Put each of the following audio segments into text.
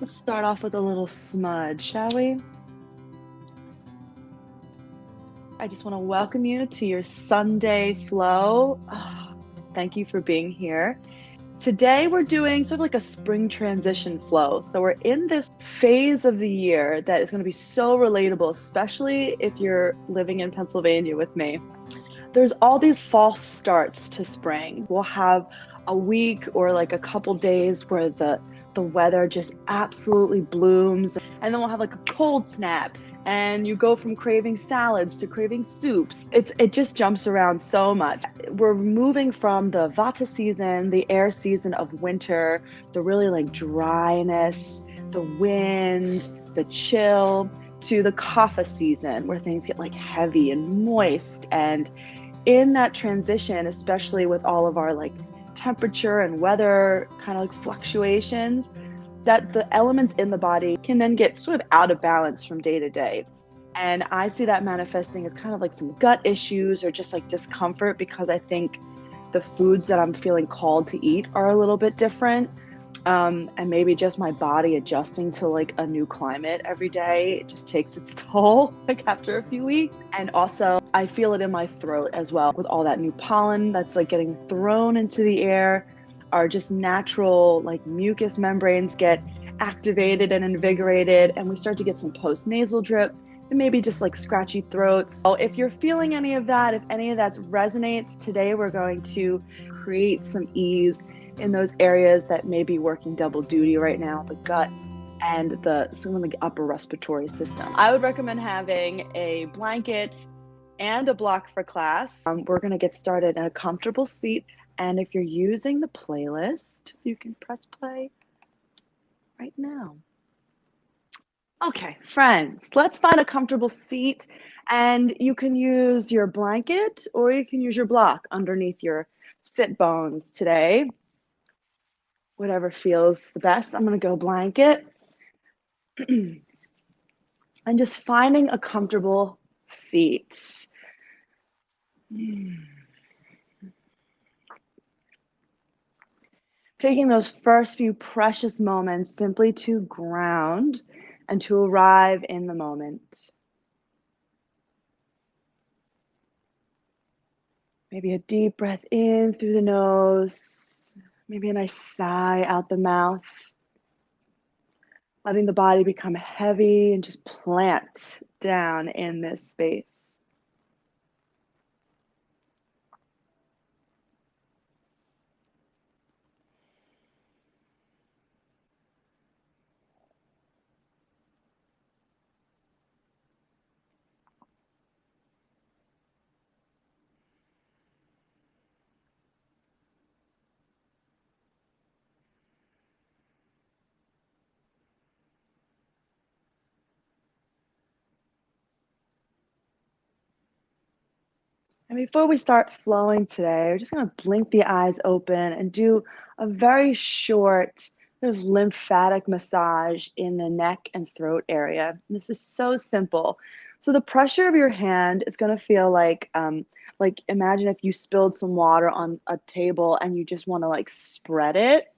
Let's start off with a little smudge, shall we? I just want to welcome you to your Sunday flow. Thank you for being here. Today we're doing sort of like a spring transition flow. So we're in this phase of the year that is going to be so relatable, especially if you're living in Pennsylvania with me. There's all these false starts to spring. We'll have a week or like a couple days where the weather just absolutely blooms, and then we'll have like a cold snap and you go from craving salads to craving soups. It just jumps around so much. We're moving from the Vata season, the air season of winter, the really like dryness, the wind, the chill, to the Kapha season where things get like heavy and moist. And in that transition, especially with all of our like temperature and weather kind of like fluctuations, that the elements in the body can then get sort of out of balance from day to day. And I see that manifesting as kind of like some gut issues or just like discomfort, because I think the foods that I'm feeling called to eat are a little bit different. And maybe just my body adjusting to like a new climate every day, it just takes its toll like after a few weeks. And also I feel it in my throat as well with all that new pollen that's like getting thrown into the air. Our just natural like mucus membranes get activated and invigorated, and we start to get some post-nasal drip and maybe just like scratchy throats. So if you're feeling any of that, if any of that resonates, today we're going to create some ease in those areas that may be working double duty right now, the gut and some of the upper respiratory system. I would recommend having a blanket and a block for class. We're going to get started in a comfortable seat. And if you're using the playlist, you can press play right now. Okay, friends, let's find a comfortable seat, and you can use your blanket or you can use your block underneath your sit bones today. Whatever feels the best. I'm going to go blanket. And just finding a comfortable seat. Taking those first few precious moments simply to ground and to arrive in the moment. Maybe a deep breath in through the nose, maybe a nice sigh out the mouth. Letting the body become heavy and just plant down in this space. And before we start flowing today, we're just going to blink the eyes open and do a very short sort of lymphatic massage in the neck and throat area. And this is so simple. So the pressure of your hand is going to feel like imagine if you spilled some water on a table and you just want to like spread it.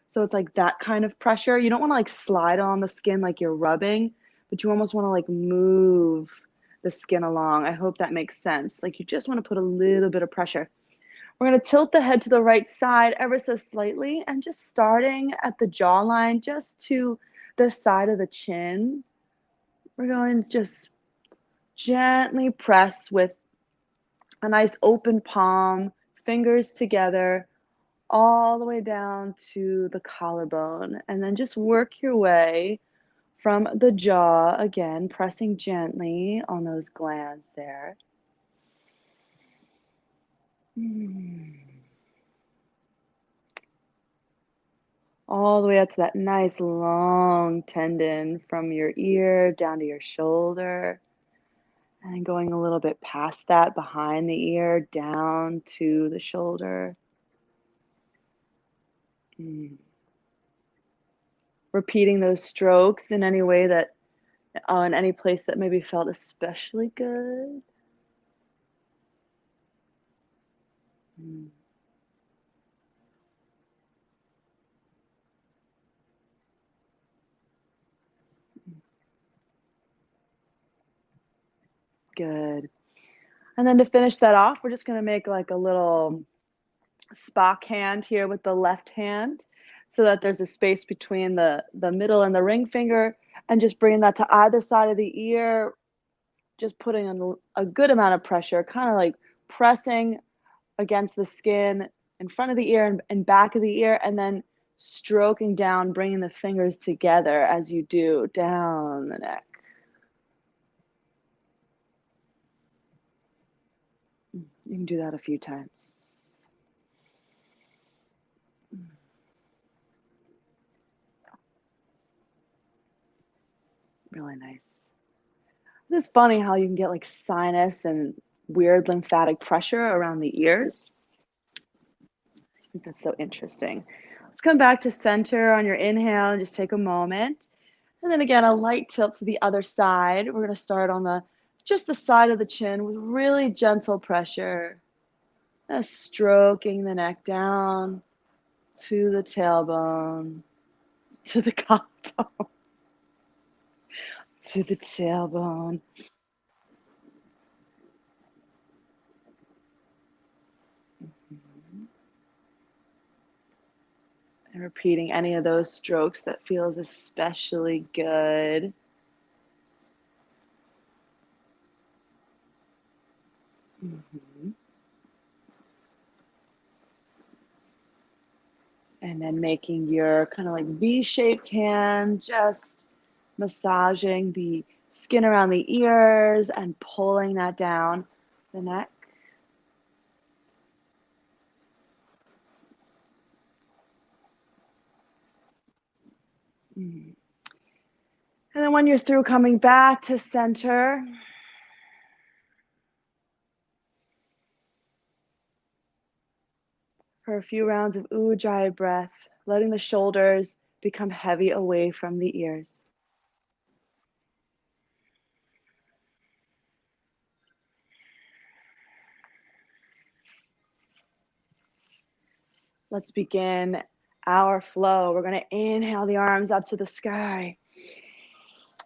So it's like that kind of pressure. You don't want to like slide on the skin like you're rubbing, but you almost want to like move the skin along. I hope that makes sense. Like you just want to put a little bit of pressure. We're going to tilt the head to the right side ever so slightly, and just starting at the jawline, just to the side of the chin. We're going to just gently press with a nice open palm, fingers together, all the way down to the collarbone, and then just work your way from the jaw, again, pressing gently on those glands there. All the way up to that nice long tendon from your ear down to your shoulder, and then going a little bit past that behind the ear down to the shoulder. Repeating those strokes in any way that, in any place that maybe felt especially good. Good. And then to finish that off, we're just going to make like a little Spock hand here with the left hand so that there's a space between the middle and the ring finger, and just bringing that to either side of the ear, just putting in a good amount of pressure, kind of like pressing against the skin in front of the ear and back of the ear, and then stroking down, bringing the fingers together as you do down the neck. You can do that a few times. Really nice. It's funny how you can get like sinus and weird lymphatic pressure around the ears. I think that's so interesting. Let's come back to center on your inhale and just take a moment. And then again, a light tilt to the other side. We're going to start on just the side of the chin with really gentle pressure. Stroking the neck down to the tailbone, to the collarbone, to the tailbone. And repeating any of those strokes that feels especially good. Mm-hmm. And then making your kind of like V-shaped hand, just massaging the skin around the ears and pulling that down the neck. Mm. And then when you're through, coming back to center. For a few rounds of Ujjayi breath, letting the shoulders become heavy away from the ears. Let's begin our flow. We're going to inhale the arms up to the sky.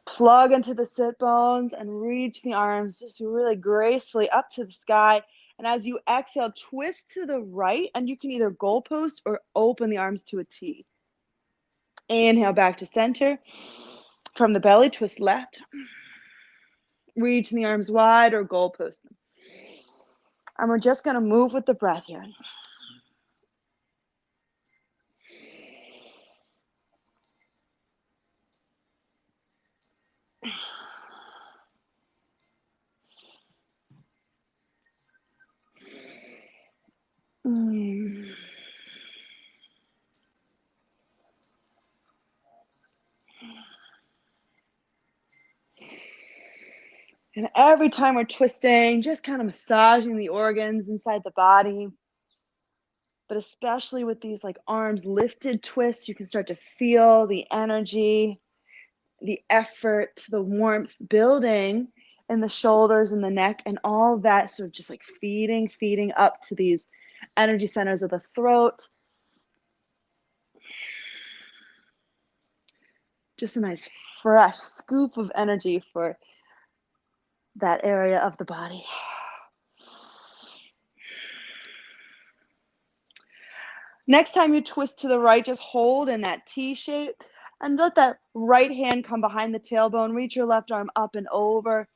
Plug into the sit bones and reach the arms just really gracefully up to the sky. And as you exhale, twist to the right, and you can either goalpost or open the arms to a T. Inhale back to center. From the belly, twist left. Reaching the arms wide or goalpost them. And we're just going to move with the breath here. And every time we're twisting, just kind of massaging the organs inside the body. But especially with these like arms lifted twists, you can start to feel the energy, the effort, the warmth building in the shoulders and the neck, and all that sort of just like feeding up to these energy centers of the throat. Just a nice fresh scoop of energy for that area of the body. Next time you twist to the right, just hold in that T shape and let that right hand come behind the tailbone. Reach your left arm up and over.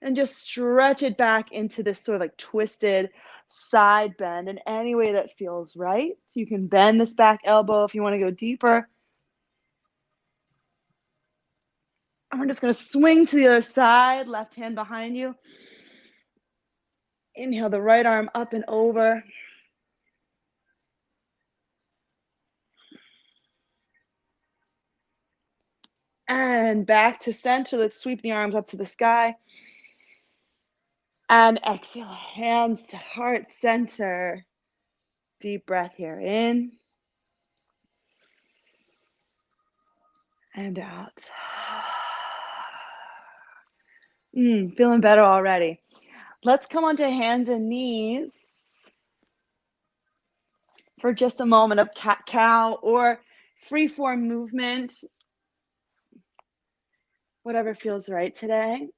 And just stretch it back into this sort of like twisted side bend in any way that feels right. So you can bend this back elbow if you want to go deeper. And we're just going to swing to the other side, left hand behind you. Inhale the right arm up and over. And back to center. Let's sweep the arms up to the sky. And exhale, hands to heart center. Deep breath here, in and out. Feeling better already. Let's come onto hands and knees for just a moment of cat-cow or free-form movement. Whatever feels right today.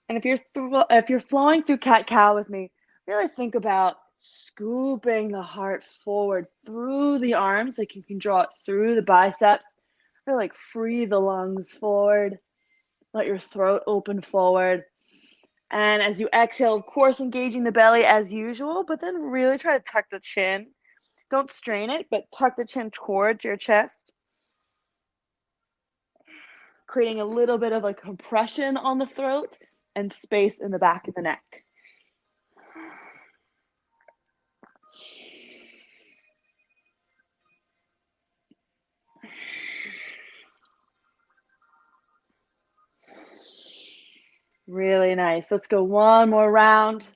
And if you're flowing through cat-cow with me, really think about scooping the heart forward through the arms, like you can draw it through the biceps, or like free the lungs forward. Let your throat open forward. And as you exhale, of course, engaging the belly as usual, but then really try to tuck the chin. Don't strain it, but tuck the chin towards your chest, creating a little bit of a compression on the throat and space in the back of the neck. Really nice. Let's go one more round.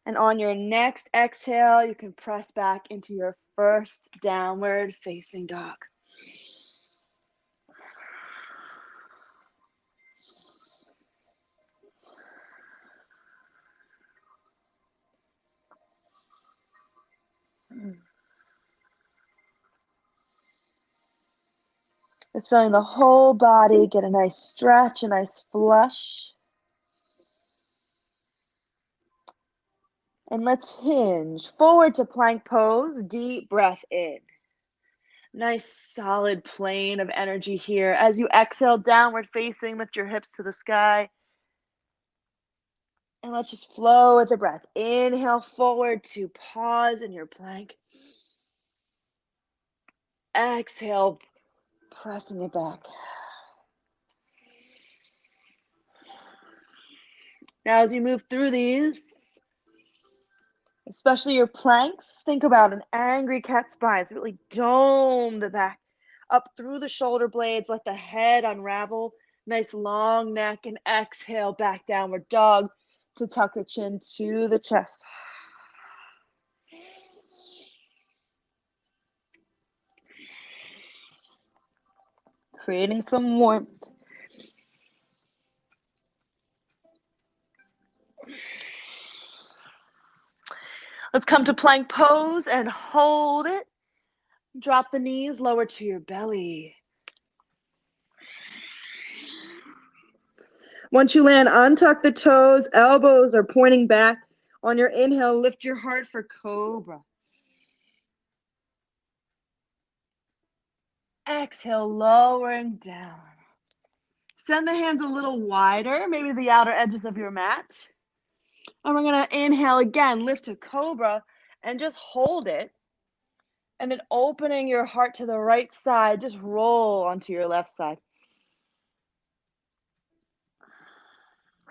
And on your next exhale, you can press back into your first downward facing dog. Just feeling the whole body get a nice stretch, a nice flush. And let's hinge forward to plank pose. Deep breath in. Nice solid plane of energy here. As you exhale, downward facing, lift your hips to the sky. And let's just flow with the breath. Inhale forward to pause in your plank. Exhale, pressing it back. Now, as you move through these, especially your planks, think about an angry cat spine. Really dome the back up through the shoulder blades. Let the head unravel. Nice long neck, and exhale back downward dog to tuck the chin to the chest. Creating some warmth. Let's come to plank pose and hold it. Drop the knees lower to your belly. Once you land, untuck the toes, elbows are pointing back. On your inhale, lift your heart for cobra. Exhale, lowering down. Send the hands a little wider, maybe the outer edges of your mat. And we're going to inhale again, lift to cobra, and just hold it. And then opening your heart to the right side, just roll onto your left side.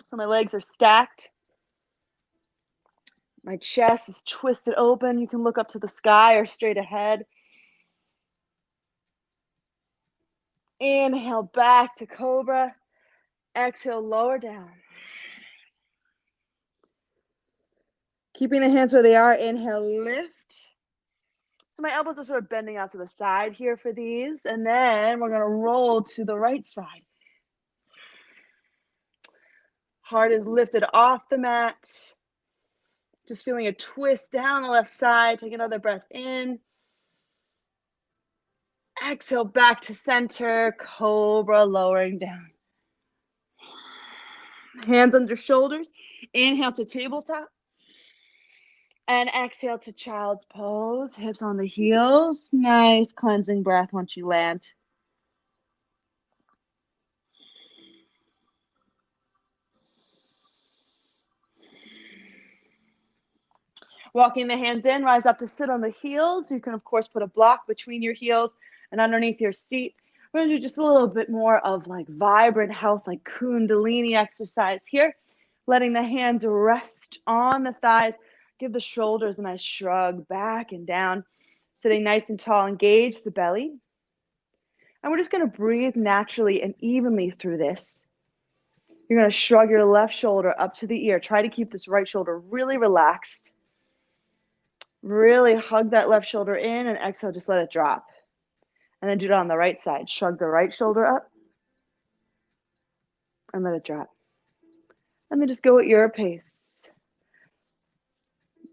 So my legs are stacked. My chest is twisted open. You can look up to the sky or straight ahead. Inhale back to cobra. Exhale, lower down. Keeping the hands where they are. Inhale, lift. So my elbows are sort of bending out to the side here for these. And then we're going to roll to the right side. Heart is lifted off the mat. Just feeling a twist down the left side. Take another breath in. Exhale back to center. Cobra, lowering down. Hands under shoulders. Inhale to tabletop. And exhale to child's pose. Hips on the heels. Nice cleansing breath once you land. Walking the hands in, rise up to sit on the heels. You can, of course, put a block between your heels and underneath your seat. We're going to do just a little bit more of like vibrant health, like kundalini exercise here. Letting the hands rest on the thighs. Give the shoulders a nice shrug back and down. Sitting nice and tall, engage the belly. And we're just going to breathe naturally and evenly through this. You're going to shrug your left shoulder up to the ear. Try to keep this right shoulder really relaxed. Really hug that left shoulder in and exhale, just let it drop. And then do it on the right side. Shrug the right shoulder up and let it drop. And then just go at your pace.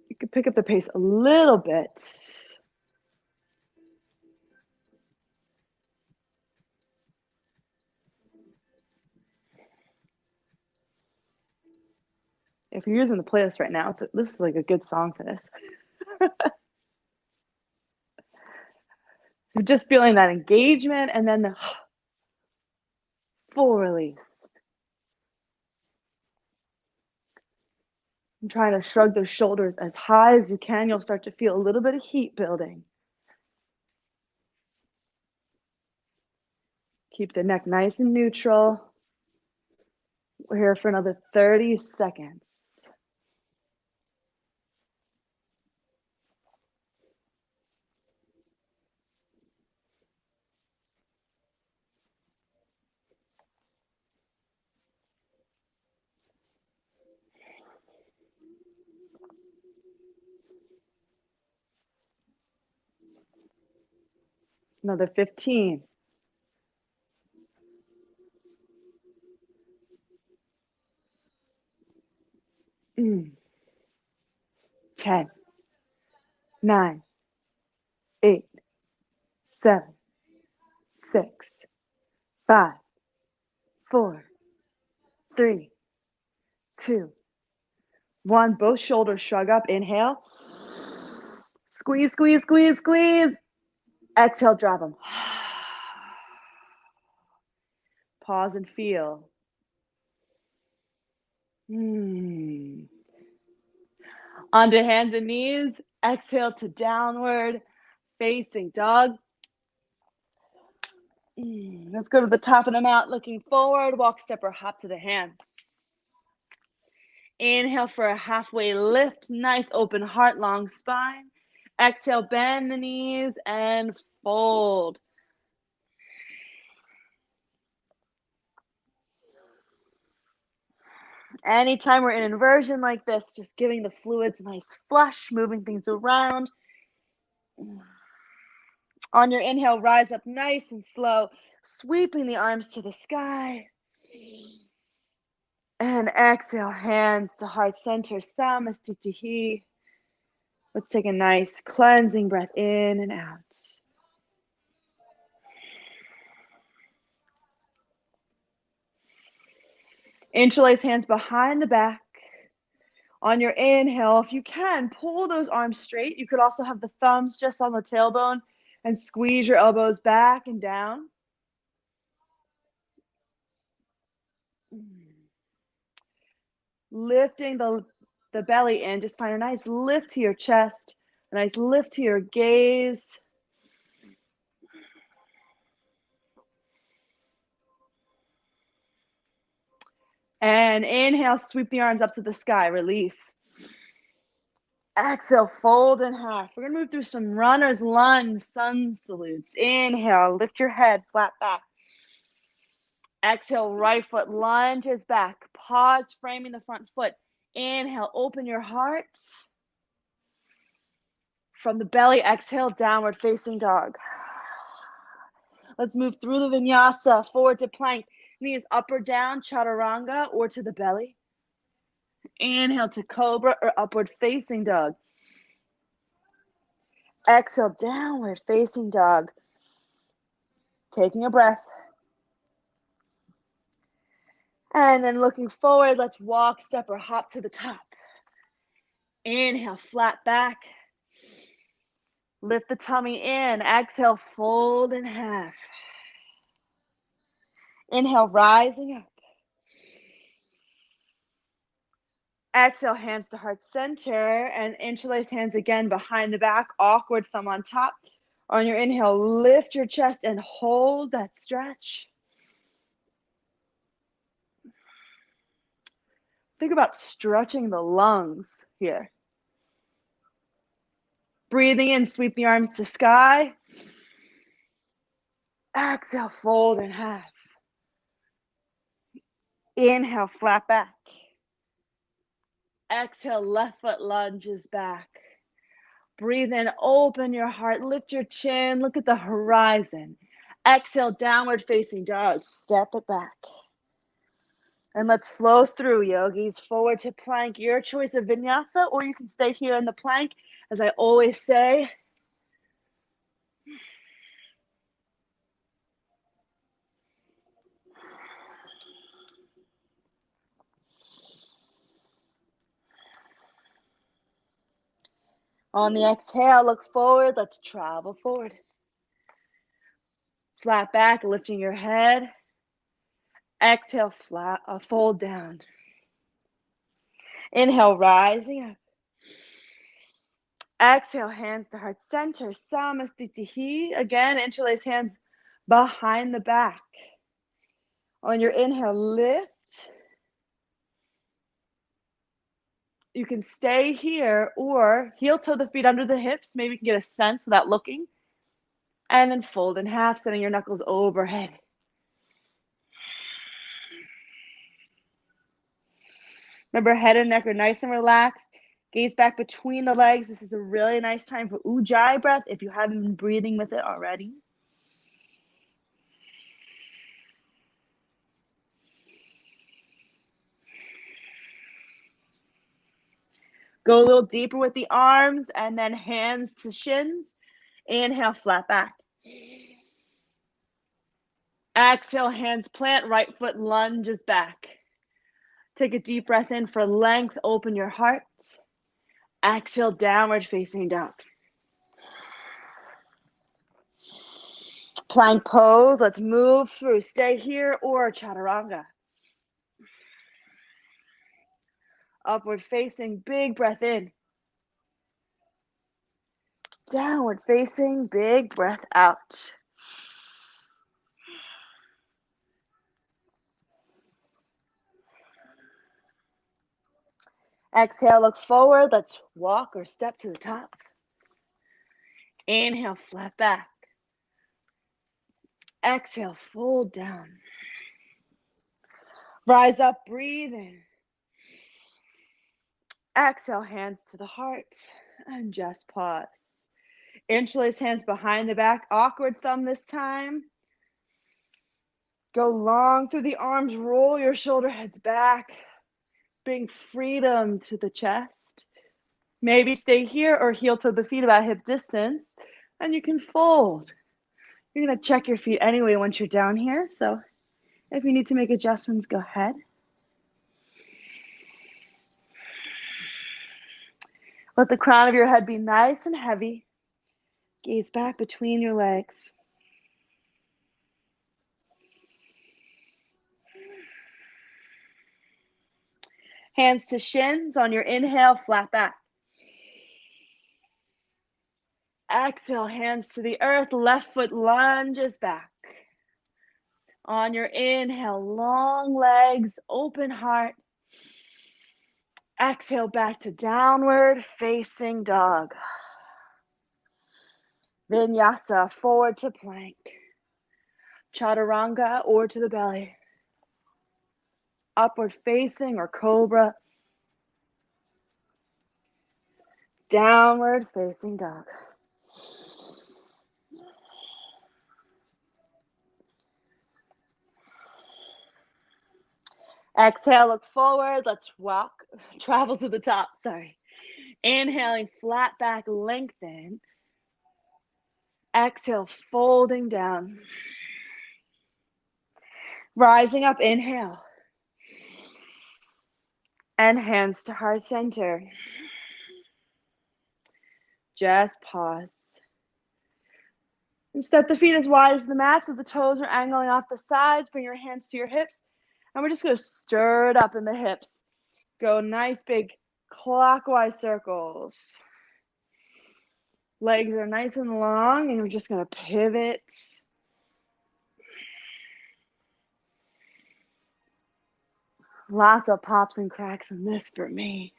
You can pick up the pace a little bit. If you're using the playlist right now, this is like a good song for this. You're just feeling that engagement and then the full release. And trying to shrug those shoulders as high as you can. You'll start to feel a little bit of heat building. Keep the neck nice and neutral. We're here for another 30 seconds. Another 15. 10, 9, 8, 7, 6, 5, 4, 3, 2, 1. Both shoulders shrug up. Inhale. Squeeze, squeeze, squeeze, squeeze. Exhale, drop them. Pause and feel. Onto hands and knees. Exhale to downward facing dog. Let's go to the top of the mat, looking forward. Walk, step, or hop to the hands. Inhale for a halfway lift. Nice open heart, long spine. Exhale, bend the knees and fold. Anytime we're in inversion like this, just giving the fluids a nice flush, moving things around. On your inhale, rise up nice and slow, sweeping the arms to the sky. And exhale, hands to heart center, Samastitihi. Let's take a nice cleansing breath in and out. Interlace hands behind the back. On your inhale, if you can, pull those arms straight. You could also have the thumbs just on the tailbone and squeeze your elbows back and down. Lifting the belly in, just find a nice lift to your chest, a nice lift to your gaze. And inhale, sweep the arms up to the sky, release. Exhale, fold in half. We're going to move through some runner's lunge, sun salutes. Inhale, lift your head, flat back. Exhale, right foot lunges back. Pause, framing the front foot. Inhale, open your heart. From the belly, exhale, downward facing dog. Let's move through the vinyasa, forward to plank. Knees up or down, chaturanga, or to the belly. Inhale to cobra or upward facing dog. Exhale, downward facing dog. Taking a breath. And then looking forward, let's walk, step, or hop to the top. Inhale, flat back. Lift the tummy in. Exhale, fold in half. Inhale, rising up. Exhale, hands to heart center, and interlace hands again behind the back, awkward thumb on top. On your inhale, lift your chest and hold that stretch. Think about stretching the lungs here. Breathing in, sweep the arms to sky. Exhale, fold in half. Inhale, flat back. Exhale, left foot lunges back. Breathe in, open your heart, lift your chin, look at the horizon. Exhale, downward facing dog, step it back. And let's flow through, yogis. Forward to plank, your choice of vinyasa, or you can stay here in the plank. As I always say, on the exhale, look forward. Let's travel forward. Flat back, lifting your head. Exhale, flat, fold down. Inhale, rising up. Exhale, hands to heart center. Samastitihi. Again, interlace hands behind the back. On your inhale, lift. You can stay here or heel toe the feet under the hips. Maybe you can get a sense without looking. And then fold in half, sending your knuckles overhead. Remember, head and neck are nice and relaxed. Gaze back between the legs. This is a really nice time for Ujjayi breath if you haven't been breathing with it already. Go a little deeper with the arms and then hands to shins. Inhale, flat back. Exhale, hands plant, right foot lunges back. Take a deep breath in for length, open your heart. Exhale, downward facing dog. Plank pose, let's move through. Stay here or chaturanga. Upward facing, big breath in. Downward facing, big breath out. Exhale, look forward. Let's walk or step to the top. Inhale, flat back. Exhale, fold down. Rise up, breathe in. Exhale, hands to the heart and just pause. Interlace hands behind the back. Awkward thumb this time. Go long through the arms. Roll your shoulder heads back. Bring freedom to the chest. Maybe stay here or heel to the feet about hip distance. And you can fold. You're going to check your feet anyway once you're down here. So if you need to make adjustments, go ahead. Let the crown of your head be nice and heavy. Gaze back between your legs. Hands to shins. On your inhale, flat back. Exhale, hands to the earth. Left foot lunges back. On your inhale, long legs, open heart. Exhale, back to downward facing dog. Vinyasa, forward to plank. Chaturanga or to the belly. Upward facing or cobra. Downward facing dog. Exhale, look forward. Let's walk, travel to the top, sorry. Inhaling, flat back, lengthen. Exhale, folding down. Rising up, inhale. And hands to heart center. Just pause. And step the feet as wide as the mat so the toes are angling off the sides. Bring your hands to your hips. And we're just going to stir it up in the hips. Go nice big clockwise circles. Legs are nice and long, and we're just going to pivot. Lots of pops and cracks in this for me.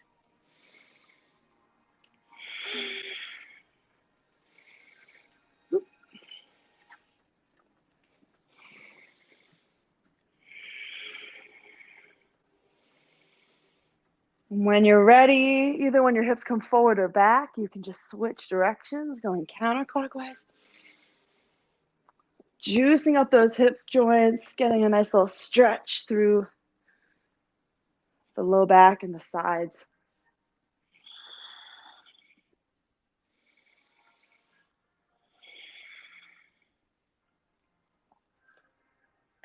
When you're ready, either when your hips come forward or back, you can just switch directions, going counterclockwise. Juicing up those hip joints, getting a nice little stretch through the low back and the sides.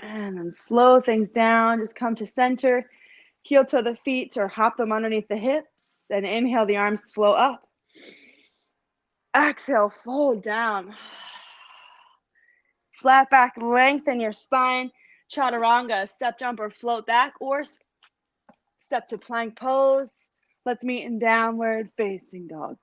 And then slow things down, just come to center. Heel toe the feet or hop them underneath the hips, and inhale, the arms flow up. Exhale, fold down. Flat back, lengthen your spine. Chaturanga, step, jump, or float back, or step to plank pose. Let's meet in downward facing dog.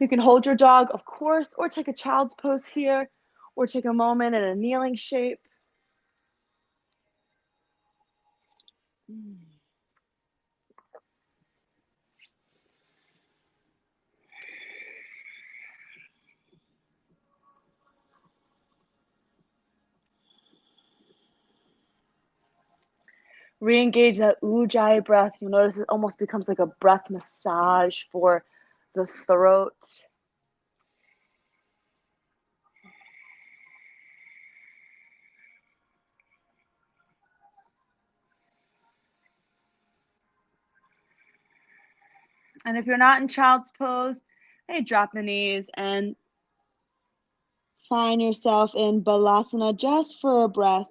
You can hold your dog, of course, or take a child's pose here, or take a moment in a kneeling shape. Re-engage that ujjayi breath. You'll notice it almost becomes like a breath massage for the throat. And if you're not in child's pose, hey, drop the knees and find yourself in balasana just for a breath.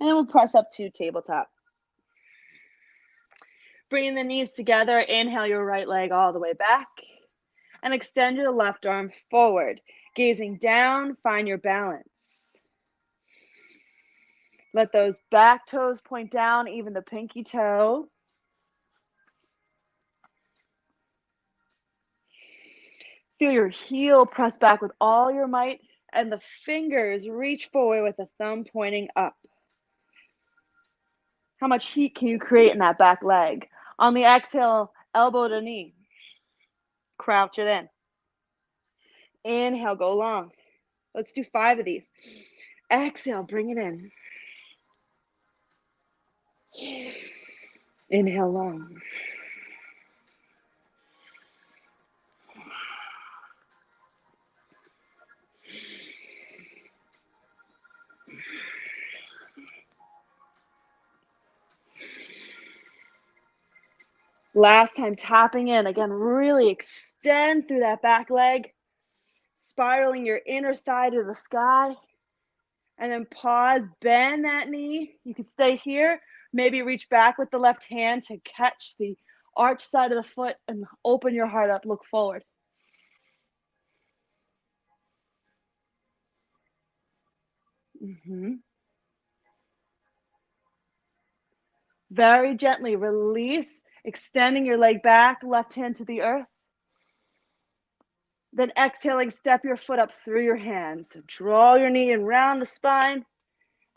And then we'll press up to tabletop. Bringing the knees together, inhale your right leg all the way back and extend your left arm forward. Gazing down, find your balance. Let those back toes point down, even the pinky toe. Feel your heel press back with all your might and the fingers reach forward with the thumb pointing up. How much heat can you create in that back leg? On the exhale, elbow to knee. Crouch it in. Inhale, go long. Let's do 5 of these. Exhale, bring it in. Inhale long. Last time, tapping in. Again, really extend through that back leg, spiraling your inner thigh to the sky. And then pause, bend that knee. You could stay here. Maybe reach back with the left hand to catch the arch side of the foot and open your heart up, look forward. Very gently release, extending your leg back, left hand to the earth. Then exhaling, step your foot up through your hands. So draw your knee and round the spine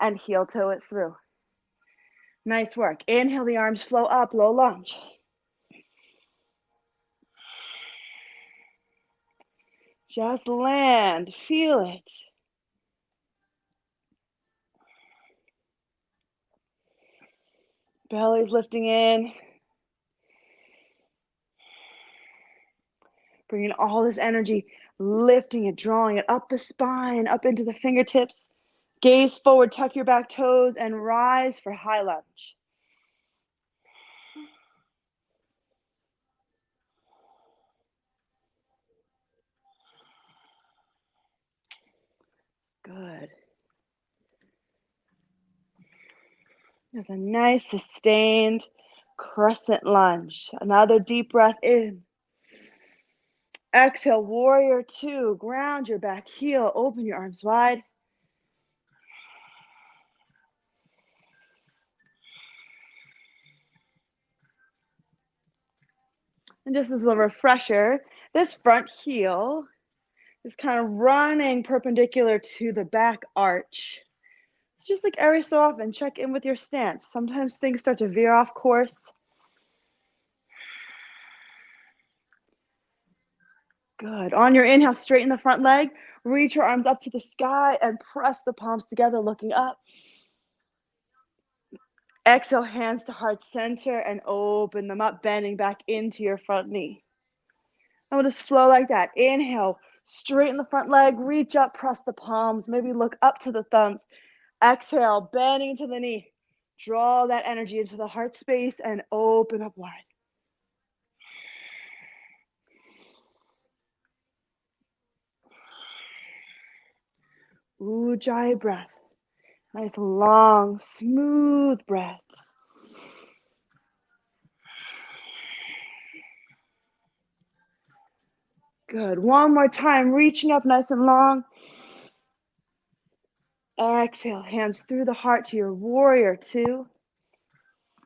and heel toe it through. Nice work. Inhale, the arms flow up, low lunge. Just land, feel it. Belly's lifting in. Bringing all this energy, lifting it, drawing it up the spine, up into the fingertips. Gaze forward, tuck your back toes, and rise for high lunge. Good. There's a nice sustained crescent lunge. Another deep breath in. Exhale, warrior 2. Ground your back heel, open your arms wide. And just as a refresher, this front heel Just kind of running perpendicular to the back arch. It's just like every so often, check in with your stance. Sometimes things start to veer off course. Good. On your inhale, straighten the front leg. Reach your arms up to the sky and press the palms together, looking up. Exhale, hands to heart center and open them up, bending back into your front knee. And we'll just flow like that. Inhale, straighten the front leg, reach up, press the palms, maybe look up to the thumbs. Exhale, bending into the knee. Draw that energy into the heart space and open up wide. Ujjayi breath. Nice, long, smooth breaths. Good. One more time, reaching up nice and long. Exhale, hands through the heart to your warrior two.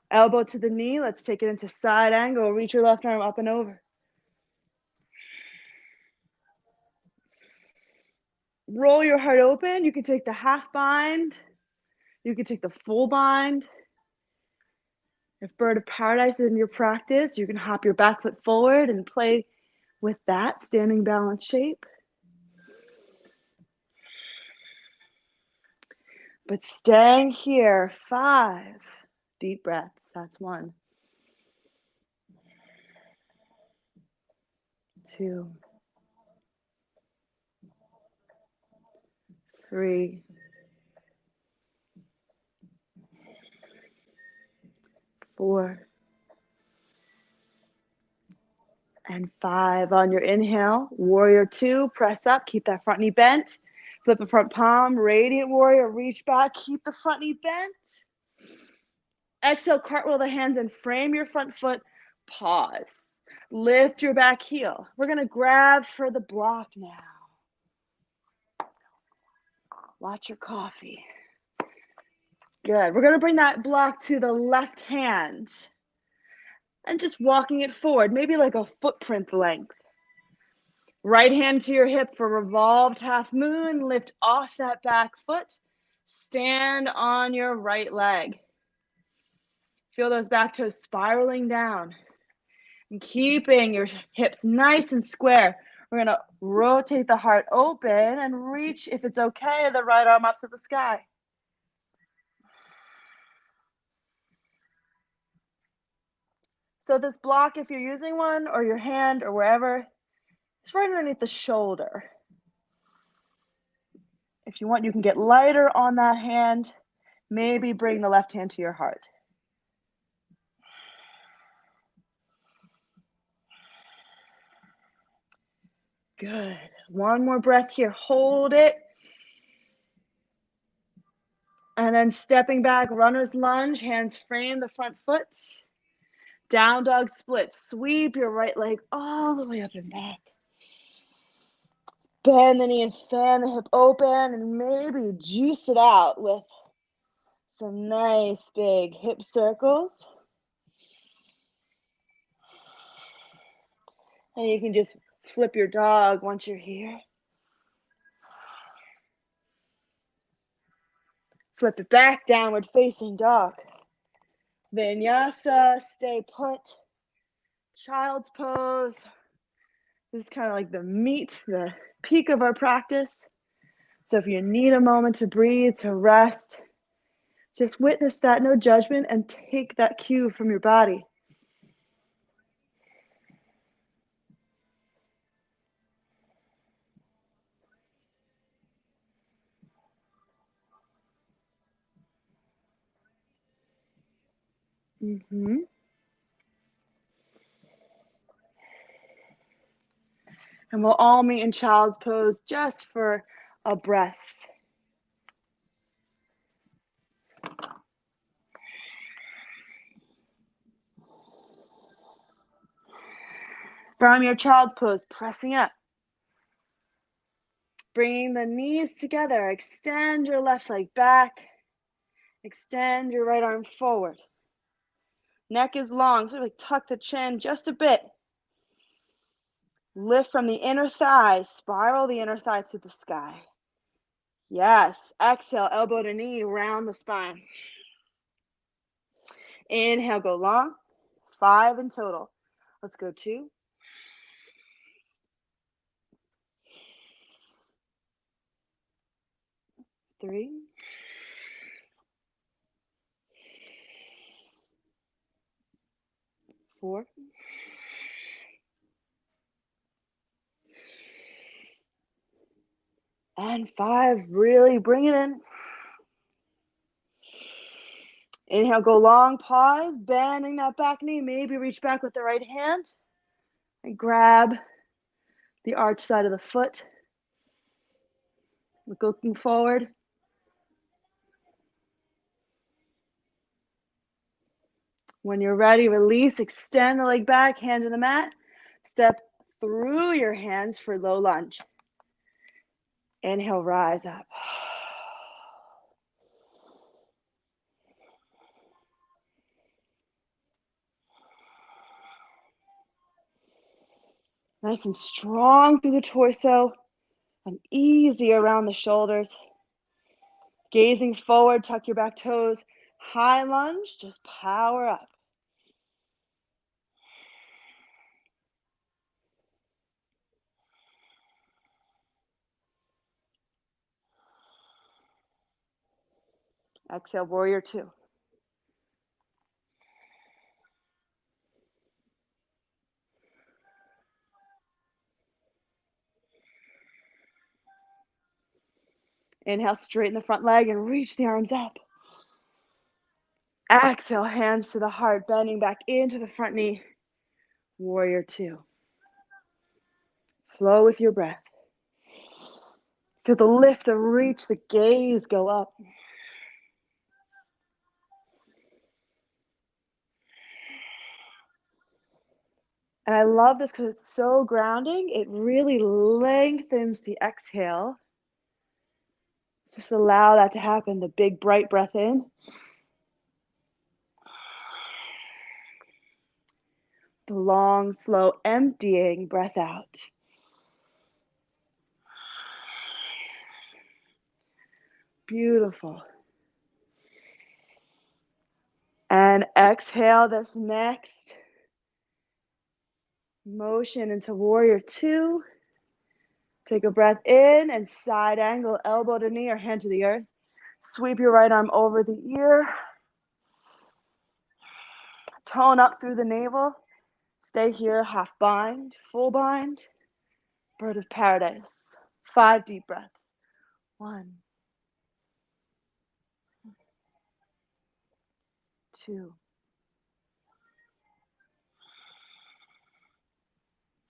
Elbow to the knee. Let's take it into side angle. Reach your left arm up and over. Roll your heart open. You can take the half bind. You can take the full bind. If bird of paradise is in your practice, you can hop your back foot forward and play with that standing balance shape. But staying here, 5 deep breaths. That's 1, 2, 3, 4, and 5. On your inhale, warrior 2, press up, keep that front knee bent. Flip the front palm, radiant warrior, reach back, keep the front knee bent. Exhale, cartwheel the hands and frame your front foot. Pause. Lift your back heel. We're going to grab for the block now. Watch your coffee. Good. We're going to bring that block to the left hand and just walking it forward, maybe like a footprint length. Right hand to your hip for revolved half moon. Lift off that back foot. Stand on your right leg. Feel those back toes spiraling down. And keeping your hips nice and square. We're going to rotate the heart open and reach, if it's okay, the right arm up to the sky. So this block, if you're using one or your hand or wherever, it's right underneath the shoulder. If you want, you can get lighter on that hand. Maybe bring the left hand to your heart. Good. One more breath here. Hold it. And then stepping back, runner's lunge, hands frame the front foot. Down dog split. Sweep your right leg all the way up and back. Bend the knee and fan the hip open and maybe juice it out with some nice big hip circles. And you can just flip your dog once you're here. Flip it back, downward facing dog. Vinyasa, stay put. Child's pose. This is kind of like the meat, the peak of our practice. So if you need a moment to breathe, to rest, just witness that, no judgment, and take that cue from your body. And we'll all meet in child's pose just for a breath. From your child's pose, pressing up. Bringing the knees together. Extend your left leg back. Extend your right arm forward. Neck is long, so like tuck the chin just a bit. Lift from the inner thigh, spiral the inner thigh to the sky. Yes, exhale, elbow to knee, round the spine. Inhale, go long. 5 in total. Let's go 2. 3. 4. And 5. Really bring it in. Inhale, go long, pause, bending that back knee. Maybe reach back with the right hand and grab the arch side of the foot. Looking forward. When you're ready, release, extend the leg back, hand to the mat. Step through your hands for low lunge. Inhale, rise up. Nice and strong through the torso and easy around the shoulders. Gazing forward, tuck your back toes. High lunge, just power up. Exhale, warrior 2. Inhale, straighten the front leg and reach the arms up. Exhale, hands to the heart, bending back into the front knee. Warrior 2. Flow with your breath. Feel the lift, the reach, the gaze go up. And I love this because it's so grounding. It really lengthens the exhale. Just allow that to happen. The big, bright breath in. The long, slow, emptying breath out. Beautiful. And exhale this next motion into warrior 2. Take a breath in and side angle, elbow to knee or hand to the earth. Sweep your right arm over the ear. Tone up through the navel. Stay here, half bind, full bind. Bird of paradise. 5 deep breaths. 1, 2,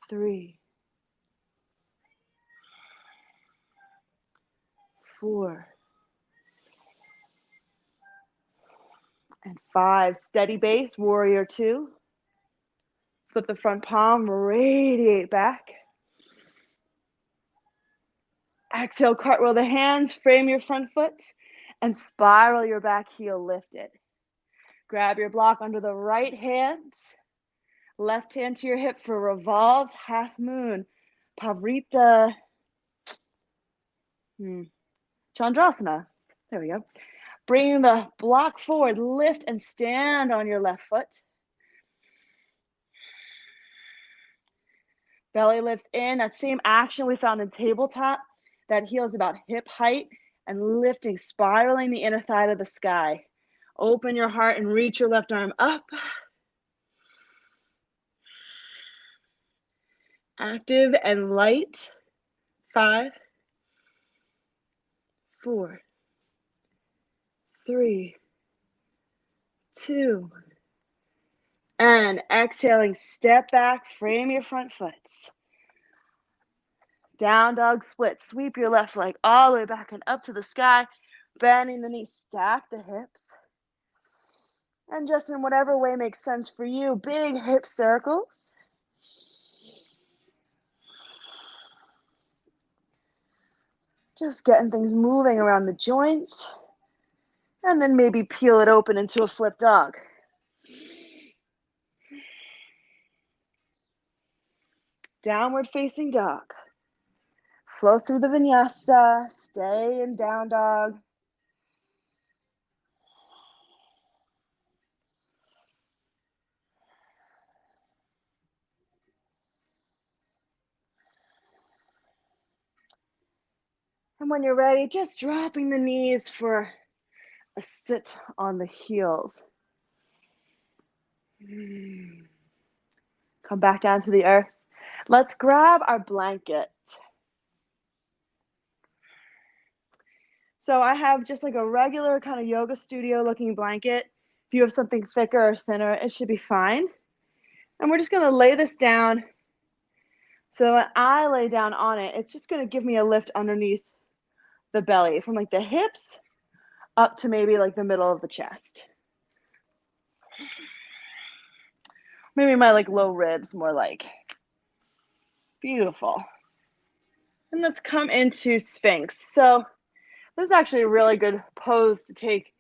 3, 4, and 5. Steady base, warrior 2. Flip the front palm, radiate back. Exhale, cartwheel the hands, frame your front foot, and spiral your back heel lifted. Grab your block under the right hand. Left hand to your hip for revolved half moon. Pavrita Chandrasana. There we go. Bring the block forward, lift and stand on your left foot. Belly lifts in. That same action we found in tabletop. That heel is about hip height and lifting, spiraling the inner thigh to the sky. Open your heart and reach your left arm up. Active and light. 5, 4, 3, 2, and exhaling, step back, frame your front foot. Down dog split. Sweep your left leg all the way back and up to the sky, bending the knees, stack the hips. And just in whatever way makes sense for you, big hip circles. Just getting things moving around the joints. And then maybe peel it open into a flip dog. Downward facing dog. Flow through the vinyasa. Stay in down dog. And when you're ready, just dropping the knees for a sit on the heels. Come back down to the earth. Let's grab our blanket. So I have just like a regular kind of yoga studio looking blanket. If you have something thicker or thinner, it should be fine. And we're just going to lay this down. So when I lay down on it, it's just going to give me a lift underneath the belly from like the hips up to maybe like the middle of the chest. Maybe my like low ribs more like. Beautiful. And let's come into Sphinx. So this is actually a really good pose to take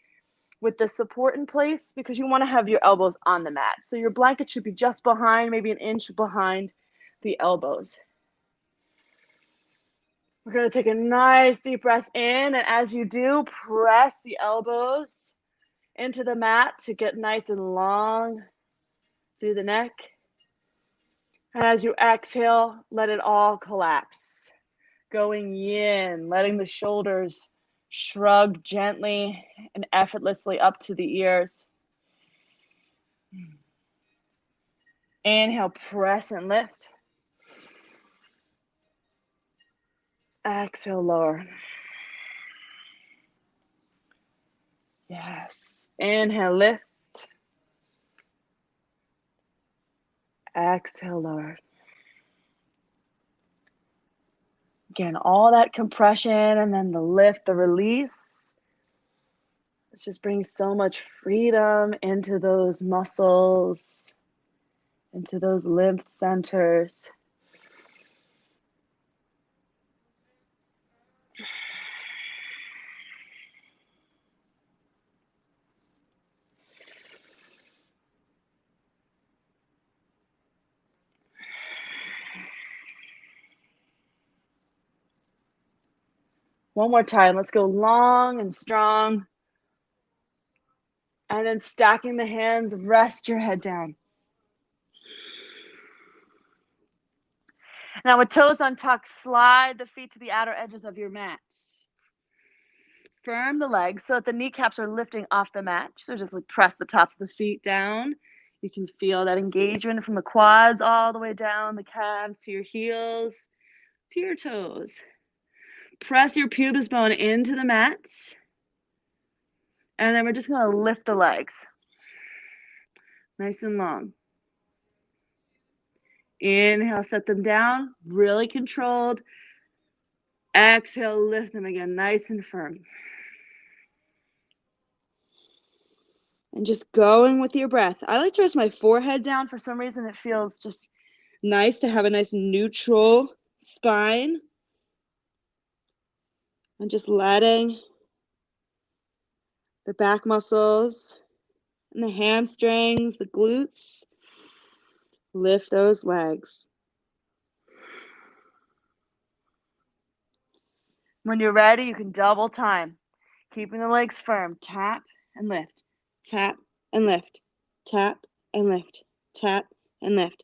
with the support in place because you want to have your elbows on the mat. So your blanket should be just behind, maybe an inch behind the elbows. We're going to take a nice deep breath in, and as you do, press the elbows into the mat to get nice and long through the neck. And as you exhale, let it all collapse. Going yin, letting the shoulders shrug gently and effortlessly up to the ears. Inhale, press and lift. Exhale, lower. Yes. Inhale, lift. Exhale, lower. Again, all that compression and then the lift, the release. It just brings so much freedom into those muscles, into those lymph centers. One more time. Let's go long and strong. And then stacking the hands, rest your head down. Now with toes untucked, slide the feet to the outer edges of your mat. Firm the legs so that the kneecaps are lifting off the mat. So just like press the tops of the feet down. You can feel that engagement from the quads all the way down, the calves to your heels, to your toes. Press your pubis bone into the mat. And then we're just going to lift the legs. Nice and long. Inhale, set them down, really controlled. Exhale, lift them again, nice and firm. And just going with your breath. I like to rest my forehead down. For some reason, it feels just nice to have a nice neutral spine. And just letting the back muscles and the hamstrings, the glutes, lift those legs. When you're ready, you can double time, keeping the legs firm. Tap and lift, tap and lift, tap and lift, tap and lift.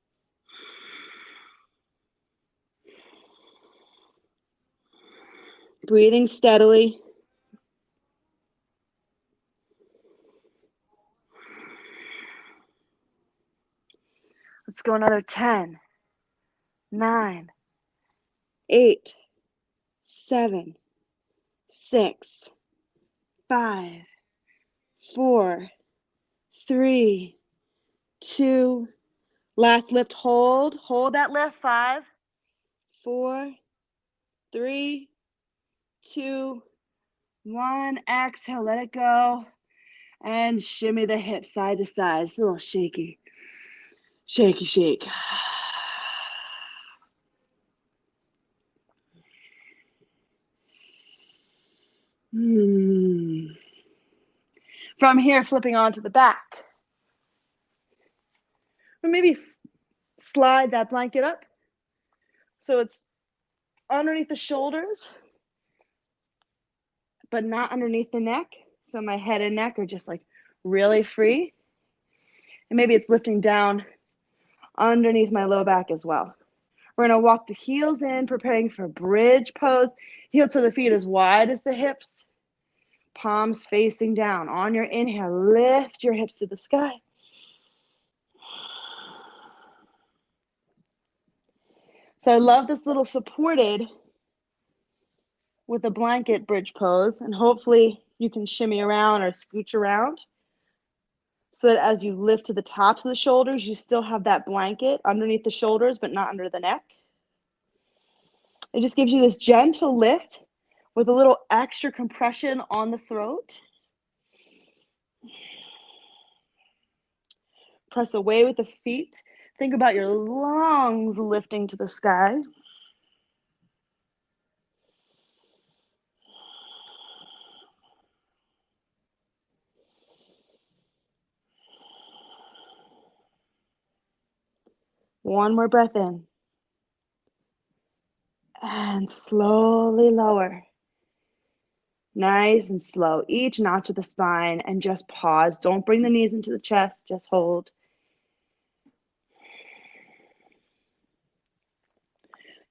Breathing steadily. Let's go another 10, 9, 8, 7, 6, 5, 4, 3, 2. Last lift, hold that lift. 5, 4, 3, 2, 1. Exhale, let it go. And shimmy the hips side to side. It's a little shaky. Shaky, shake. From here, flipping onto the back. Or maybe slide that blanket up So it's underneath the shoulders, but not underneath the neck. So my head and neck are just like really free. And maybe it's lifting down underneath my low back as well. We're going to walk the heels in, preparing for bridge pose. Heel to the feet as wide as the hips. Palms facing down. On your inhale, lift your hips to the sky. So I love this little supported with a blanket bridge pose, and hopefully you can shimmy around or scooch around so that as you lift to the tops of the shoulders, you still have that blanket underneath the shoulders, but not under the neck. It just gives you this gentle lift with a little extra compression on the throat. Press away with the feet. Think about your lungs lifting to the sky. One more breath in. And slowly lower. Nice and slow. Each notch of the spine, and just pause. Don't bring the knees into the chest. Just hold.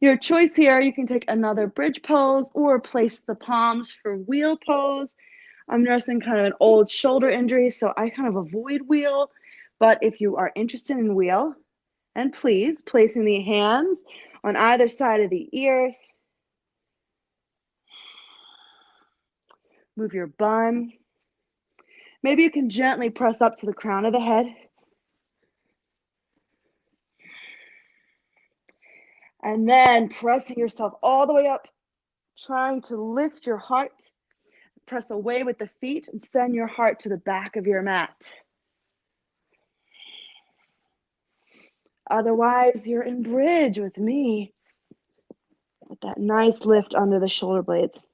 Your choice here, you can take another bridge pose or place the palms for wheel pose. I'm nursing kind of an old shoulder injury, so I kind of avoid wheel. But if you are interested in wheel, and please, placing the hands on either side of the ears. Move your bum. Maybe you can gently press up to the crown of the head. And then pressing yourself all the way up, trying to lift your heart. Press away with the feet and send your heart to the back of your mat. Otherwise, you're in bridge with me with that nice lift under the shoulder blades.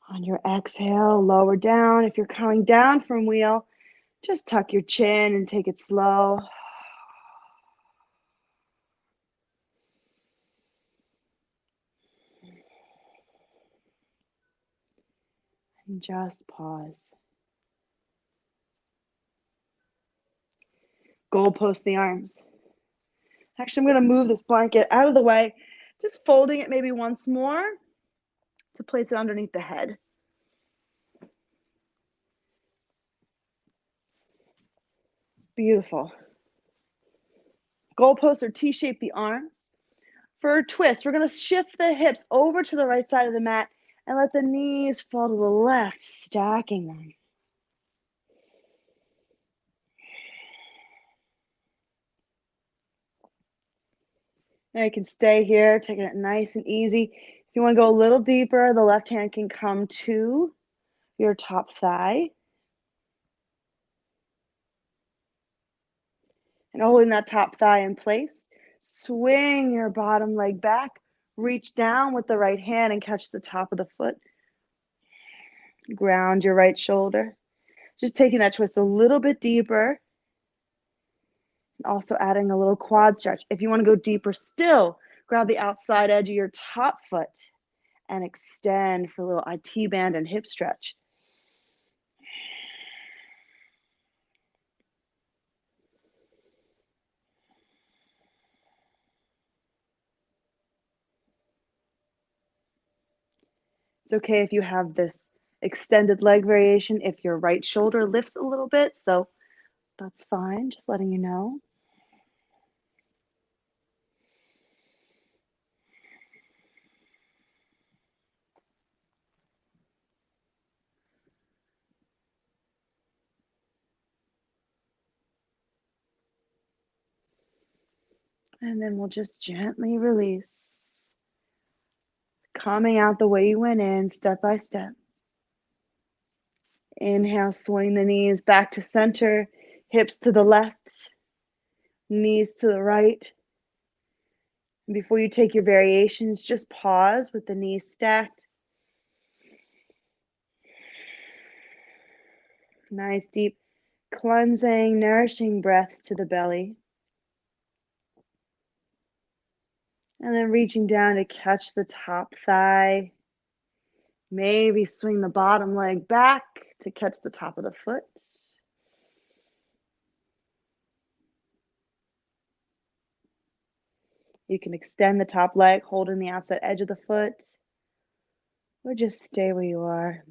On your exhale, lower down. If you're coming down from wheel, just tuck your chin and take it slow. And just pause. Goalpost the arms. Actually, I'm going to move this blanket out of the way, just folding it maybe once more to place it underneath the head. Beautiful. Goalposts or T-shape the arms. For a twist, we're going to shift the hips over to the right side of the mat and let the knees fall to the left, stacking them. Now you can stay here, taking it nice and easy. If you want to go a little deeper, the left hand can come to your top thigh. And holding that top thigh in place, swing your bottom leg back, reach down with the right hand and catch the top of the foot. Ground your right shoulder. Just taking that twist a little bit deeper. And also adding a little quad stretch. If you want to go deeper still, grab the outside edge of your top foot and extend for a little IT band and hip stretch. It's okay if you have this extended leg variation if your right shoulder lifts a little bit, so that's fine, just letting you know. And then we'll just gently release, coming out the way you went in, step by step. Inhale, swing the knees back to center, hips to the left, knees to the right. Before you take your variations, just pause with the knees stacked. Nice, deep, cleansing, nourishing breaths to the belly. And then reaching down to catch the top thigh. Maybe swing the bottom leg back to catch the top of the foot. You can extend the top leg, holding the outside edge of the foot, or just stay where you are.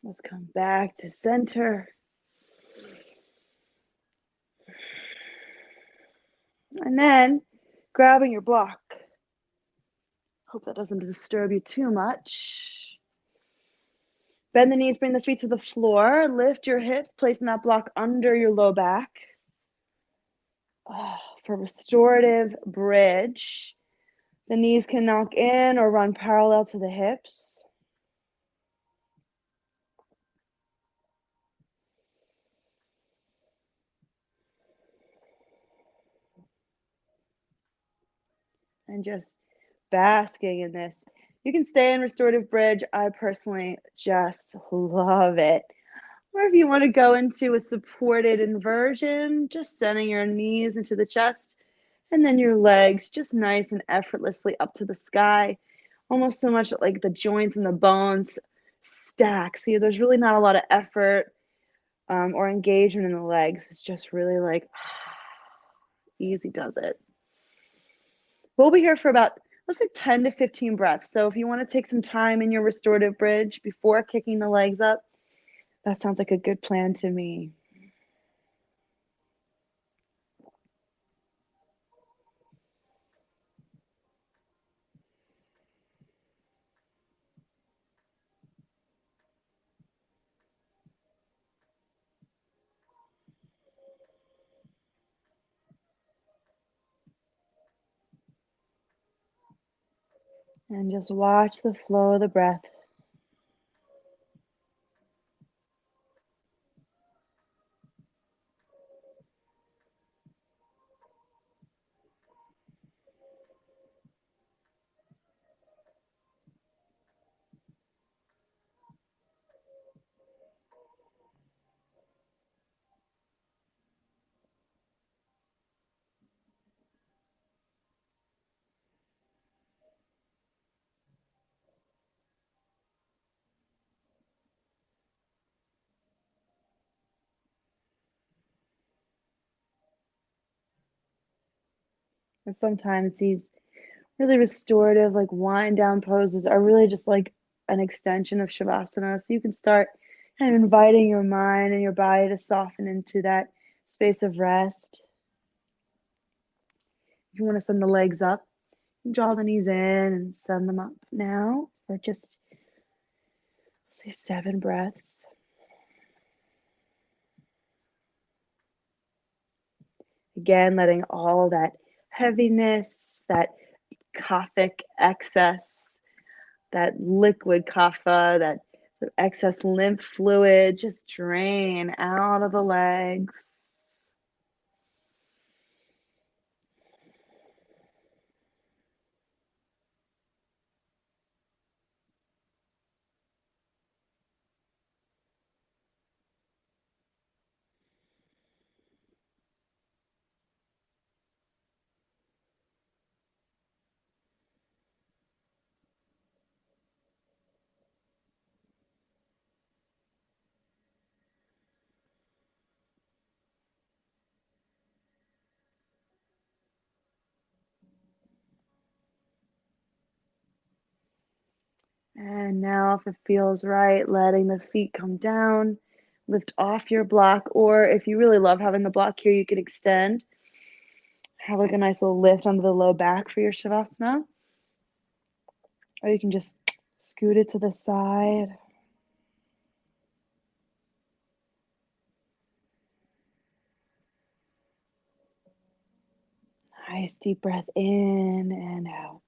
Let's come back to center. And then grabbing your block. Hope that doesn't disturb you too much. Bend the knees, bring the feet to the floor. Lift your hips, placing that block under your low back. For restorative bridge, the knees can knock in or run parallel to the hips. And just basking in this. You can stay in restorative bridge. I personally just love it. Or if you want to go into a supported inversion, just sending your knees into the chest and then your legs just nice and effortlessly up to the sky, almost so much like the joints and the bones stack. See, there's really not a lot of effort or engagement in the legs. It's just really like easy does it. We'll be here for about, let's say 10 to 15 breaths. So if you want to take some time in your restorative bridge before kicking the legs up, that sounds like a good plan to me. And just watch the flow of the breath. And sometimes these really restorative, like wind down poses are really just like an extension of Shavasana. So you can start kind of inviting your mind and your body to soften into that space of rest. If you want to send the legs up, draw the knees in and send them up now for just, say, 7 breaths. Again, letting all that heaviness, that kaphic excess, that liquid kapha, that excess lymph fluid just drain out of the legs. And now, if it feels right, letting the feet come down, lift off your block, or if you really love having the block here, you can extend. Have like a nice little lift under the low back for your Shavasana. Or you can just scoot it to the side. Nice deep breath in and out.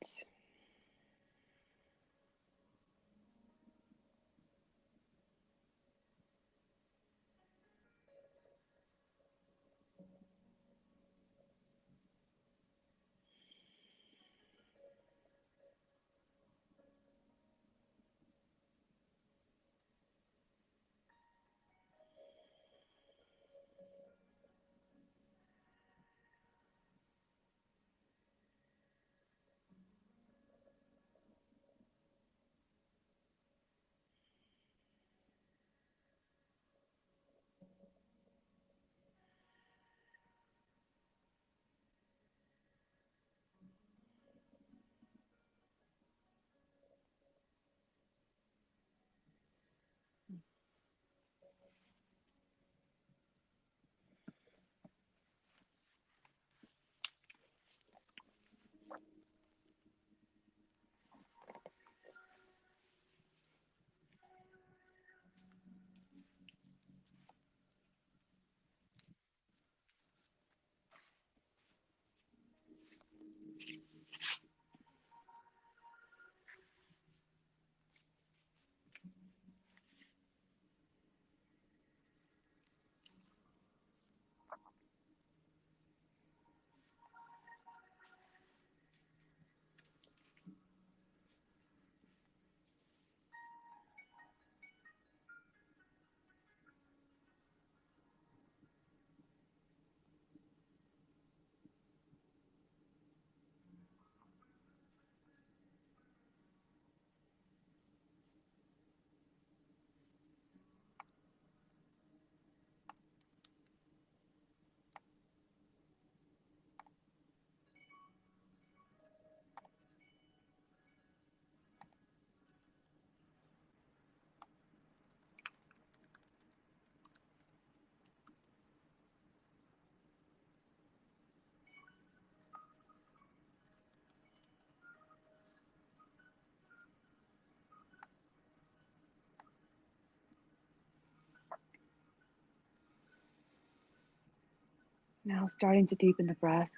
Now starting to deepen the breath.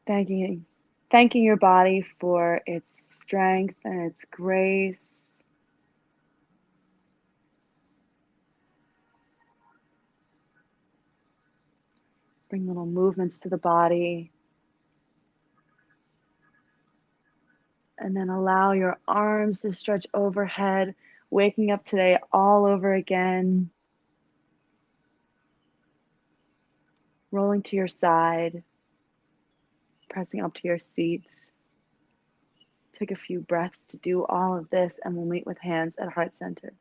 Thanking your body for its strength and its grace. Bring little movements to the body. And then allow your arms to stretch overhead, waking up today all over again. Rolling to your side, pressing up to your seat. Take a few breaths to do all of this, and we'll meet with hands at heart center.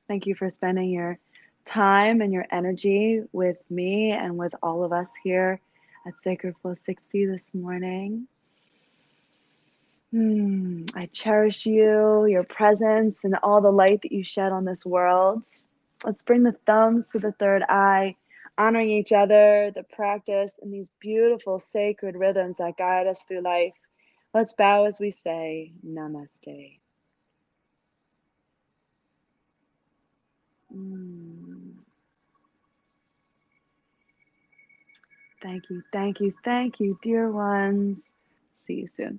Thank you for spending your time and your energy with me and with all of us here at Sacred Flow 60 this morning. I cherish you, your presence, and all the light that you shed on this world. Let's bring the thumbs to the third eye, honoring each other, the practice, and these beautiful sacred rhythms that guide us through life. Let's bow as we say, Namaste. Thank you, thank you, thank you, dear ones. See you soon.